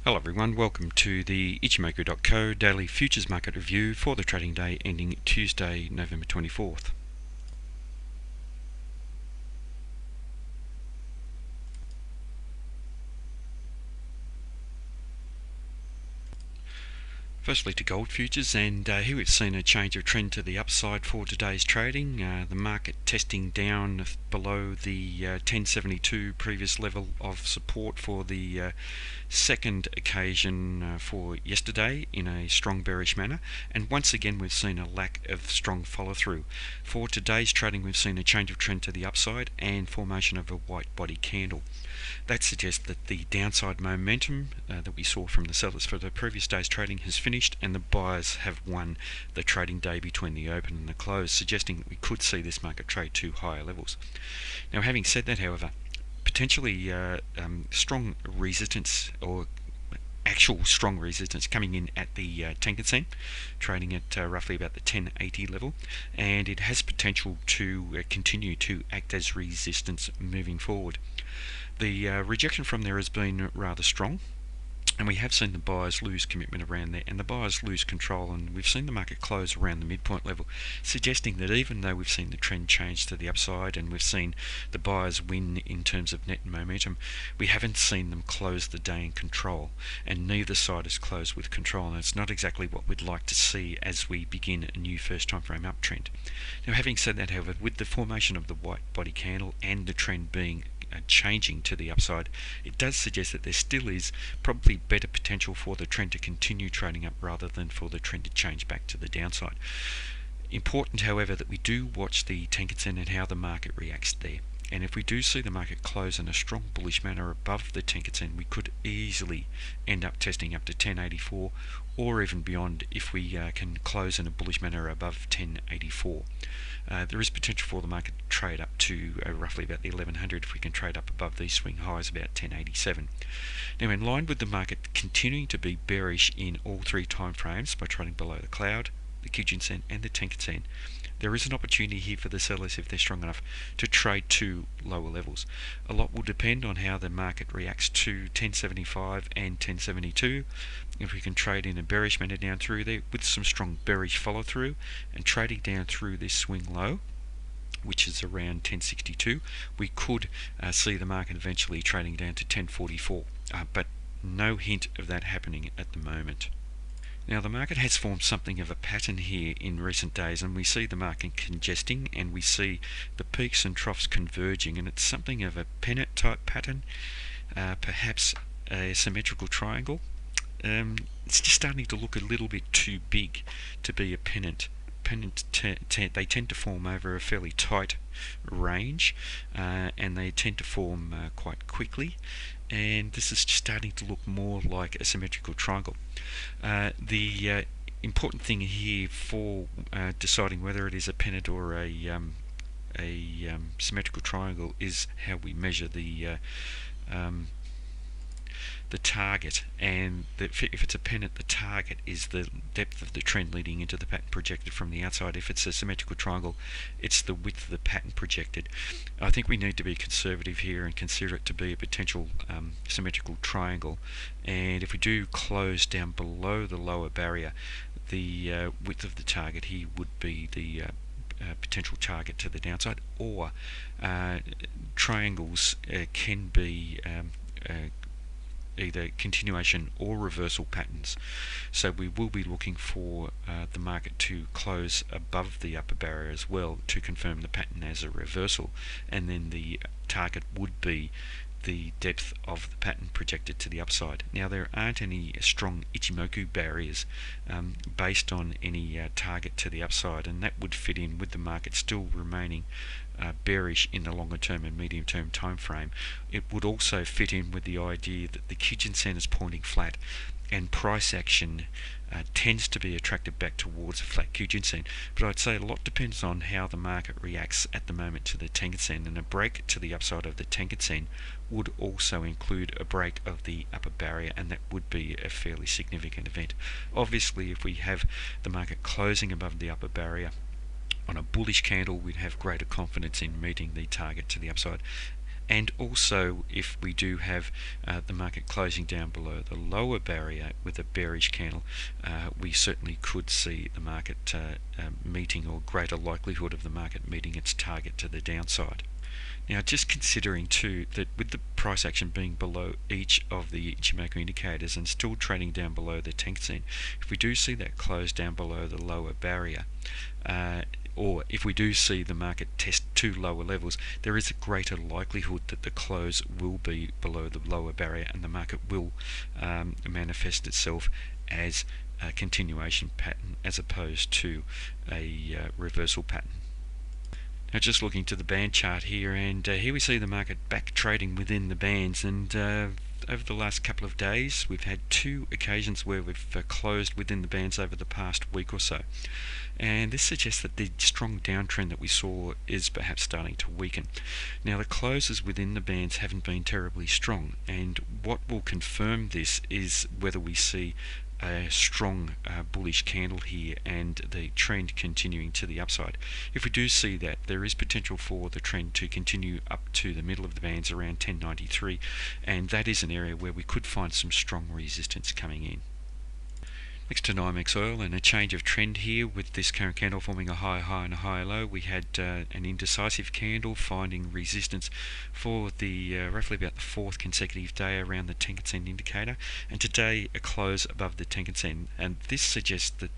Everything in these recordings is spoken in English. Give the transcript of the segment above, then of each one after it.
Hello everyone, welcome to the Ichimoku.co daily futures market review for the trading day ending Tuesday, November 24th. Firstly to gold futures, and here we've seen a change of trend to the upside for today's trading. The market testing down below the 1072 previous level of support for the second occasion for yesterday in a strong bearish manner, and once again we've seen a lack of strong follow through. For today's trading we've seen a change of trend to the upside and formation of a white body candle. That suggests that the downside momentum that we saw from the sellers for the previous day's trading has finished, and the buyers have won the trading day between the open and the close, suggesting that we could see this market trade to higher levels. Now, having said that, however, potentially strong resistance, or actual strong resistance, coming in at the Tenkan-sen, trading at roughly about the 1080 level, and it has potential to continue to act as resistance moving forward. The rejection from there has been rather strong, and we have seen the buyers lose commitment around there, and the buyers lose control, and we've seen the market close around the midpoint level, suggesting that even though we've seen the trend change to the upside and we've seen the buyers win in terms of net momentum, we haven't seen them close the day in control, and neither side has closed with control, and it's not exactly what we'd like to see as we begin a new first time frame uptrend. Now, having said that, however, with the formation of the white body candle and the trend being changing to the upside, it does suggest that there still is probably better potential for the trend to continue trading up rather than for the trend to change back to the downside. Important, however, that we do watch the Tenkan-sen and how the market reacts there. And if we do see the market close in a strong bullish manner above the Tenkan-sen, we could easily end up testing up to 1084 or even beyond if we can close in a bullish manner above 1084. There is potential for the market to trade up to roughly about the 1100 if we can trade up above these swing highs about 1087. Now, in line with the market continuing to be bearish in all three time frames by trading below the cloud, the Kijun-sen and the Tenkan-sen, there is an opportunity here for the sellers, if they're strong enough, to trade to lower levels. A lot will depend on how the market reacts to 1075 and 1072. If we can trade in a bearish manner down through there with some strong bearish follow through and trading down through this swing low, which is around 1062, we could see the market eventually trading down to 1044, but no hint of that happening at the moment. Now, the market has formed something of a pattern here in recent days, and we see the market congesting and we see the peaks and troughs converging, and it's something of a pennant type pattern, perhaps a symmetrical triangle. It's just starting to look a little bit too big to be a pennant. They tend to form over a fairly tight range, and they tend to form quite quickly, and this is starting to look more like a symmetrical triangle. The important thing here for deciding whether it is a pennant or a symmetrical triangle is how we measure the target, and if it's a pennant, the target is the depth of the trend leading into the pattern projected from the outside. If it's a symmetrical triangle, it's the width of the pattern projected. I think we need to be conservative here and consider it to be a potential symmetrical triangle, and if we do close down below the lower barrier, the width of the target here would be the potential target to the downside, or triangles can be either continuation or reversal patterns. So we will be looking for the market to close above the upper barrier as well to confirm the pattern as a reversal, and then the target would be the depth of the pattern projected to the upside. Now, there aren't any strong Ichimoku barriers based on any target to the upside, and that would fit in with the market still remaining bearish in the longer term and medium term time frame. It would also fit in with the idea that the Kijun-sen is pointing flat, and price action tends to be attracted back towards a flat Kijun-sen. But I'd say a lot depends on how the market reacts at the moment to the Tenkan-sen, and a break to the upside of the Tenkan-sen would also include a break of the upper barrier, and that would be a fairly significant event. Obviously, if we have the market closing above the upper barrier on a bullish candle, we'd have greater confidence in meeting the target to the upside. and also if we do have the market closing down below the lower barrier with a bearish candle, we certainly could see the market meeting, or greater likelihood of the market meeting its target to the downside. Now, just considering too that with the price action being below each of the Ichimoku indicators and still trading down below the Tenkan-sen, if we do see that close down below the lower barrier, or if we do see the market test two lower levels, there is a greater likelihood that the close will be below the lower barrier and the market will manifest itself as a continuation pattern as opposed to a reversal pattern. Now, just looking to the band chart here, and here we see the market back trading within the bands, and over the last couple of days we've had two occasions where we've closed within the bands over the past week or so, and this suggests that the strong downtrend that we saw is perhaps starting to weaken. Now, the closes within the bands haven't been terribly strong, and what will confirm this is whether we see a strong bullish candle here and the trend continuing to the upside. If we do see that, there is potential for the trend to continue up to the middle of the bands around 1093, and that is an area where we could find some strong resistance coming in. Next to NYMEX oil, and a change of trend here with this current candle forming a higher high and a higher low. We had an indecisive candle finding resistance for the roughly about the fourth consecutive day around the Tenkan-sen indicator, and today a close above the Tenkan-sen, and this suggests that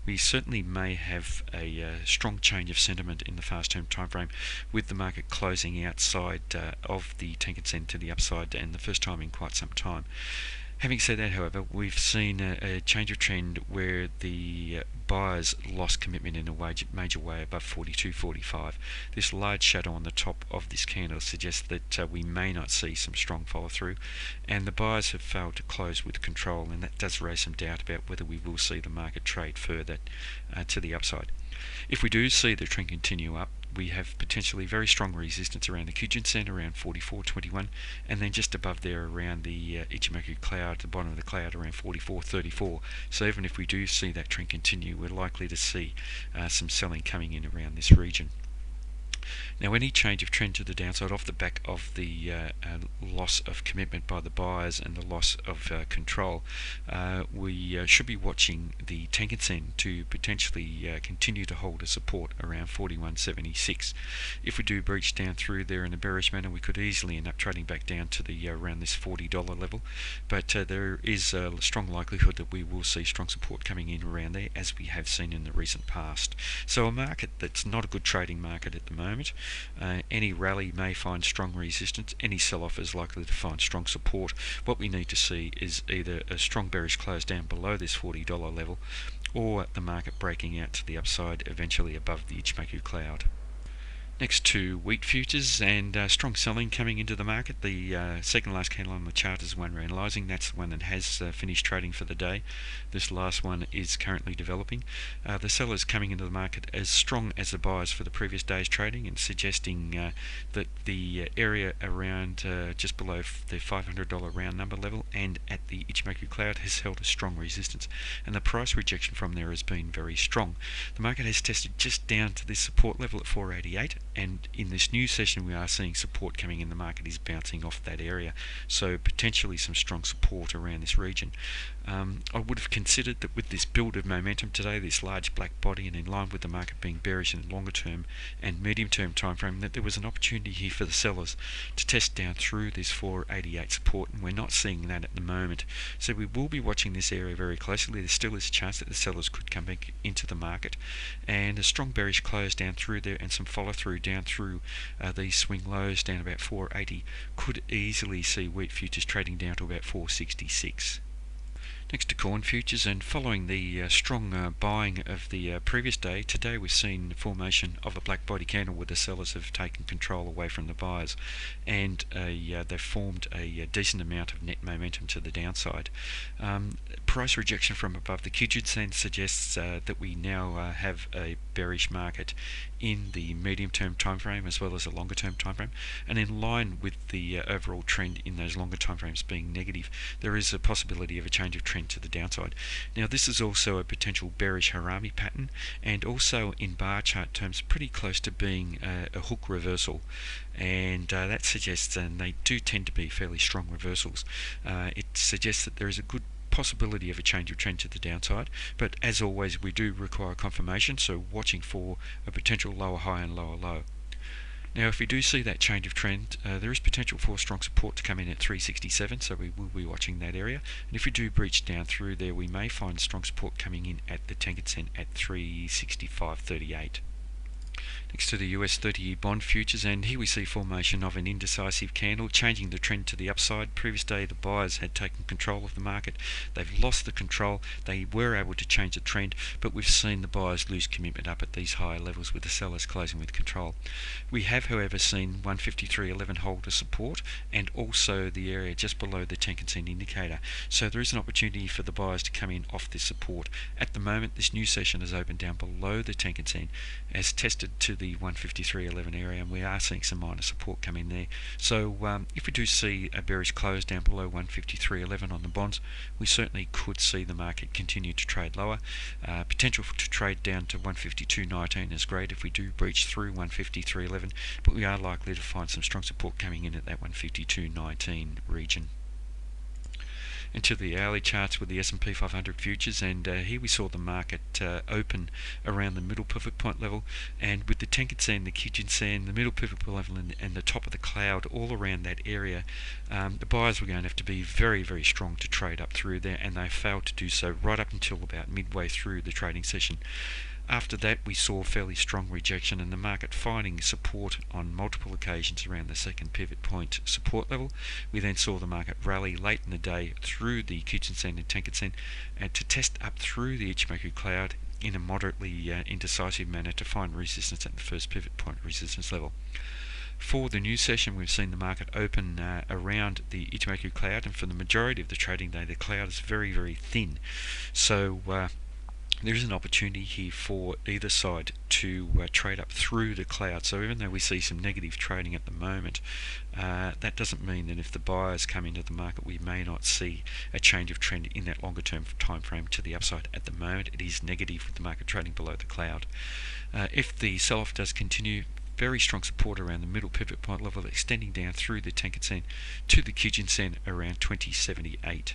we certainly may have a strong change of sentiment in the fast term time frame, with the market closing outside of the Tenkan-sen to the upside, and the first time in quite some time. Having said that, however, we've seen a change of trend where the buyers lost commitment in a major way above 42.45. This large shadow on the top of this candle suggests that we may not see some strong follow through, and the buyers have failed to close with control, and that does raise some doubt about whether we will see the market trade further to the upside. If we do see the trend continue up, we have potentially very strong resistance around the Kijun-sen around 44.21, and then just above there around the Ichimoku cloud, the bottom of the cloud around 44.34. So even if we do see that trend continue, we're likely to see some selling coming in around this region. Now, any change of trend to the downside off the back of the loss of commitment by the buyers and the loss of control, we should be watching the Tenkan-sen to potentially continue to hold a support around 41.76. If we do breach down through there in a bearish manner, we could easily end up trading back down to the around this $40 level, but there is a strong likelihood that we will see strong support coming in around there, as we have seen in the recent past. So a market that's not a good trading market at the moment. Any rally may find strong resistance, any sell-off is likely to find strong support. What we need to see is either a strong bearish close down below this $40 level, or the market breaking out to the upside eventually above the Ichimoku cloud. Next to wheat futures, and strong selling coming into the market. The second last candle on the chart is one we're analysing. That's the one that has finished trading for the day. This last one is currently developing. The sellers coming into the market as strong as the buyers for the previous day's trading, and suggesting that the area around just below the $500 round number level and at the Ichimoku cloud has held a strong resistance, and the price rejection from there has been very strong. The market has tested just down to this support level at 488. And in this new session we are seeing support coming in. The market is bouncing off that area, so potentially some strong support around this region. I would have considered that with this build of momentum today, this large black body, and in line with the market being bearish in the longer term and medium term time frame, that there was an opportunity here for the sellers to test down through this 488 support, and we're not seeing that at the moment. So we will be watching this area very closely. There still is a chance that the sellers could come back into the market, and a strong bearish close down through there and some follow through down through these swing lows down about 480 could easily see wheat futures trading down to about 466. Next to corn futures, and following the strong buying of the previous day, today we've seen the formation of a black body candle where the sellers have taken control away from the buyers, and they've formed a decent amount of net momentum to the downside. Price rejection from above the Kijun-sen suggests that we now have a bearish market in the medium term time frame as well as a longer term time frame, and in line with the overall trend in those longer time frames being negative, there is a possibility of a change of trend trend to the downside. Now this is also a potential bearish harami pattern, and also in bar chart terms pretty close to being a hook reversal, and that suggests, and they do tend to be fairly strong reversals, it suggests that there is a good possibility of a change of trend to the downside, but as always we do require confirmation, so watching for a potential lower high and lower low. Now if we do see that change of trend, there is potential for strong support to come in at 367, so we will be watching that area, and if we do breach down through there we may find strong support coming in at the Tenkan-sen at 365.38. Next to the US 30-year bond futures, and here we see formation of an indecisive candle changing the trend to the upside. Previous day the buyers had taken control of the market, they've lost the control, they were able to change the trend, but we've seen the buyers lose commitment up at these higher levels with the sellers closing with control. We have however seen 153.11 hold as support, and also the area just below the Tenkan-sen indicator, so there is an opportunity for the buyers to come in off this support. At the moment this new session has opened down below the Tenkan-sen, as tested to the 153.11 area, and we are seeing some minor support come in there. So if we do see a bearish close down below 153.11 on the bonds, we certainly could see the market continue to trade lower. Potential to trade down to 152.19 is great if we do breach through 153.11, but we are likely to find some strong support coming in at that 152.19 region. Into the hourly charts with the S&P 500 futures, and here we saw the market open around the middle pivot point level, and with the Tenkan-sen, the Kijun-sen, the middle pivot point level and the top of the cloud all around that area, the buyers were going to have to be very, very strong to trade up through there, and they failed to do so right up until about midway through the trading session. After that we saw fairly strong rejection, and the market finding support on multiple occasions around the second pivot point support level. We then saw the market rally late in the day through the Kijun-sen and Tenkan-sen and to test up through the Ichimoku cloud in a moderately indecisive manner to find resistance at the first pivot point resistance level. For the new session we've seen the market open around the Ichimoku cloud, and for the majority of the trading day the cloud is very, very thin, so there is an opportunity here for either side to trade up through the cloud. So even though we see some negative trading at the moment, that doesn't mean that if the buyers come into the market we may not see a change of trend in that longer term time frame to the upside. At the moment it is negative with the market trading below the cloud. If the sell-off does continue, very strong support around the middle pivot point level extending down through the Tenkan-sen to the Kijun-sen around 2078.